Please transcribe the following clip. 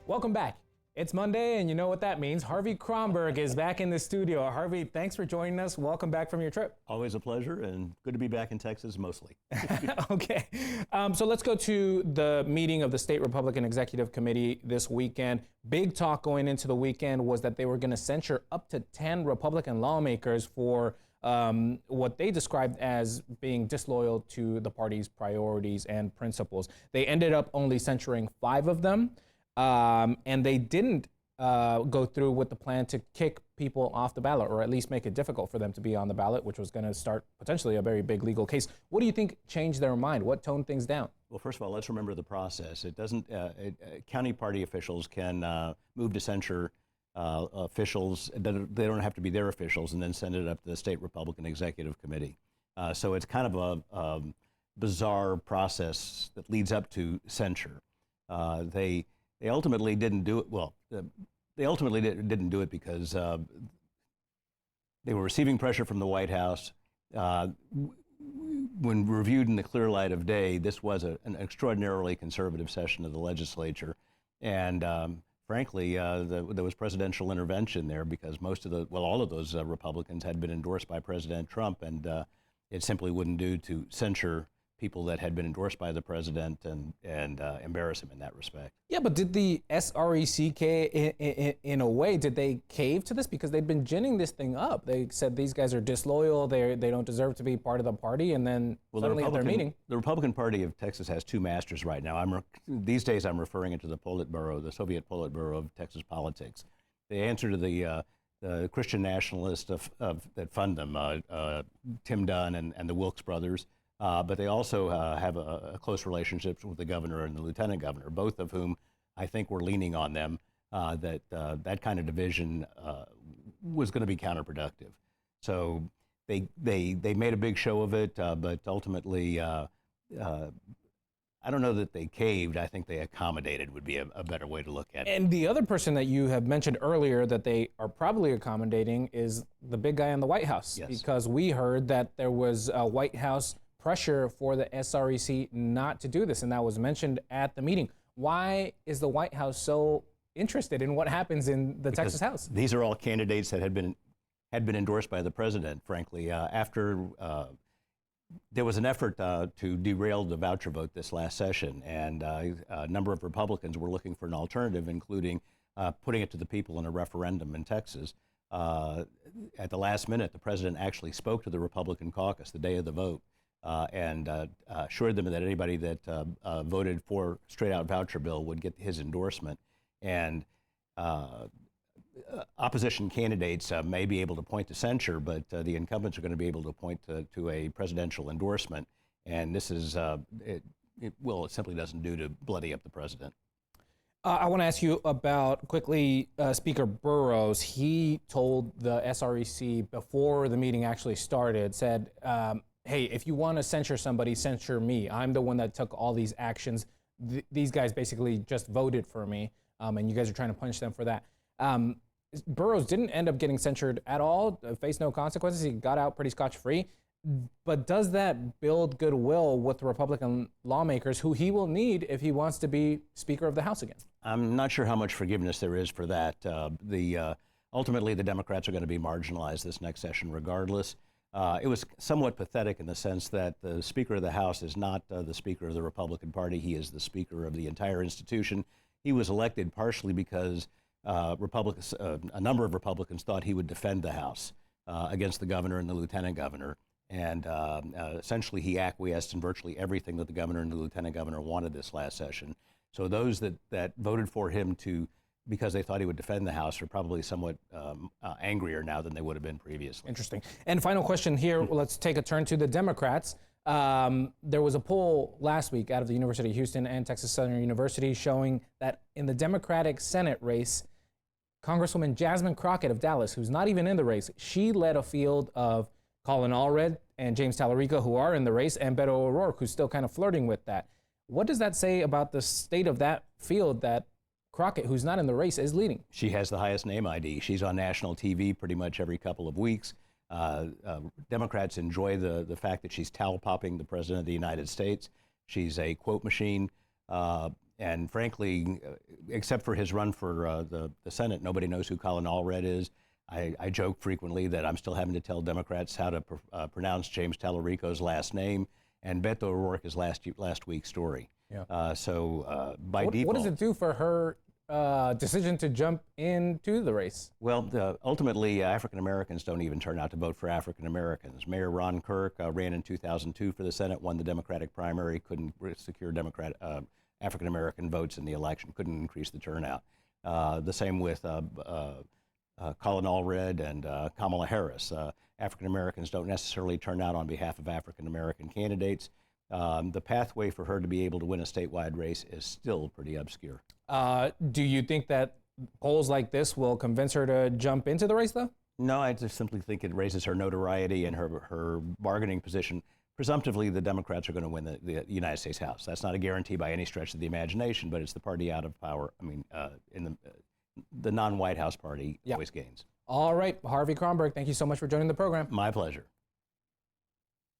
Welcome back. It's Monday, and you know what that means. Harvey Kronberg is back in the studio. Harvey, thanks for joining us. Welcome back from your trip. Always a pleasure, and good to be back in Texas, mostly. Okay, so let's go to the meeting of the State Republican Executive Committee this weekend. Big talk going into the weekend was that they were going to censure up to 10 Republican lawmakers for what they described as being disloyal to the party's priorities and principles. They ended up only censuring 5 of them. And they didn't go through with the plan to kick people off the ballot, or at least make it difficult for them to be on the ballot, which was going to start potentially a very big legal case. What do you think changed their mind? What toned things down? Well, first of all, let's remember the process. It doesn't. County party officials can move to censure officials. They don't have to be their officials, and then send it up to the State Republican Executive Committee. So it's kind of a bizarre process that leads up to censure. They ultimately didn't do it. Well, they ultimately didn't do it because they were receiving pressure from the White House. When reviewed in the clear light of day, this was an extraordinarily conservative session of the legislature. And frankly, there was presidential intervention there because all of those Republicans had been endorsed by President Trump, and it simply wouldn't do to censure people that had been endorsed by the president and embarrass him in that respect. Yeah, but did the SREC, in a way, did they cave to this? Because they've been ginning this thing up. They said these guys are disloyal, they don't deserve to be part of the party, and then suddenly at their meeting. The Republican Party of Texas has 2 masters right now. These days I'm referring it to the Politburo, the Soviet Politburo of Texas politics. They answer to the Christian nationalists that fund them, Tim Dunn and the Wilkes brothers. But they also have a close relationship with the governor and the lieutenant governor, both of whom I think were leaning on them, that kind of division was going to be counterproductive. So they made a big show of it, but ultimately, I don't know that they caved. I think they accommodated would be a better way to look at it. And the other person that you have mentioned earlier that they are probably accommodating is the big guy in the White House. Yes. Because we heard that there was a White House pressure for the SREC not to do this, and that was mentioned at the meeting. Why is the White House so interested in what happens in the Texas House? These are all candidates that had been endorsed by the president, frankly. After there was an effort to derail the voucher vote this last session, and a number of Republicans were looking for an alternative, including putting it to the people in a referendum in Texas. At the last minute, the president actually spoke to the Republican caucus the day of the vote, and assured them that anybody that voted for straight-out voucher bill would get his endorsement. And opposition candidates may be able to point to censure, but the incumbents are going to be able to point to a presidential endorsement. And this is, it simply doesn't do to bloody up the president. I want to ask you about, quickly, Speaker Burrows. He told the SREC before the meeting actually started, said, hey, if you want to censure somebody, censure me. I'm the one that took all these actions. These guys basically just voted for me, and you guys are trying to punish them for that. Burrows didn't end up getting censured at all, faced no consequences. He got out pretty scotch-free. But does that build goodwill with the Republican lawmakers, who he will need if he wants to be Speaker of the House again? I'm not sure how much forgiveness there is for that. Ultimately, the Democrats are going to be marginalized this next session regardless. It was somewhat pathetic in the sense that the Speaker of the House is not the Speaker of the Republican Party. He is the Speaker of the entire institution. He was elected partially because a number of Republicans thought he would defend the House against the governor and the lieutenant governor. And essentially, he acquiesced in virtually everything that the governor and the lieutenant governor wanted this last session. So those that voted for him because they thought he would defend the House are probably somewhat angrier now than they would have been previously. Interesting. And final question here, let's take a turn to the Democrats. There was a poll last week out of the University of Houston and Texas Southern University showing that in the Democratic Senate race, Congresswoman Jasmine Crockett of Dallas, who's not even in the race, she led a field of Colin Allred and James Tallarico, who are in the race, and Beto O'Rourke, who's still kind of flirting with that. What does that say about the state of that field that Crockett, who's not in the race, is leading? She has the highest name ID. She's on national TV pretty much every couple of weeks. Democrats enjoy the fact that she's towel-popping the President of the United States. She's a quote machine. And frankly, except for his run for the Senate, nobody knows who Colin Allred is. I joke frequently that I'm still having to tell Democrats how to pronounce James Tallarico's last name and Beto O'Rourke's last week's story. Yeah. By default, what does it do for her decision to jump into the race? Well, ultimately, African Americans don't even turn out to vote for African Americans. Mayor Ron Kirk ran in 2002 for the Senate, won the Democratic primary, couldn't secure African American votes in the election, couldn't increase the turnout. The same with Colin Allred and Kamala Harris. African Americans don't necessarily turn out on behalf of African American candidates. The pathway for her to be able to win a statewide race is still pretty obscure. Do you think that polls like this will convince her to jump into the race, though? No, I just simply think it raises her notoriety and her bargaining position. Presumptively, the Democrats are going to win the United States House. That's not a guarantee by any stretch of the imagination, but it's the party out of power. I mean, in the non-White House party always gains. All right, Harvey Kronberg, thank you so much for joining the program. My pleasure.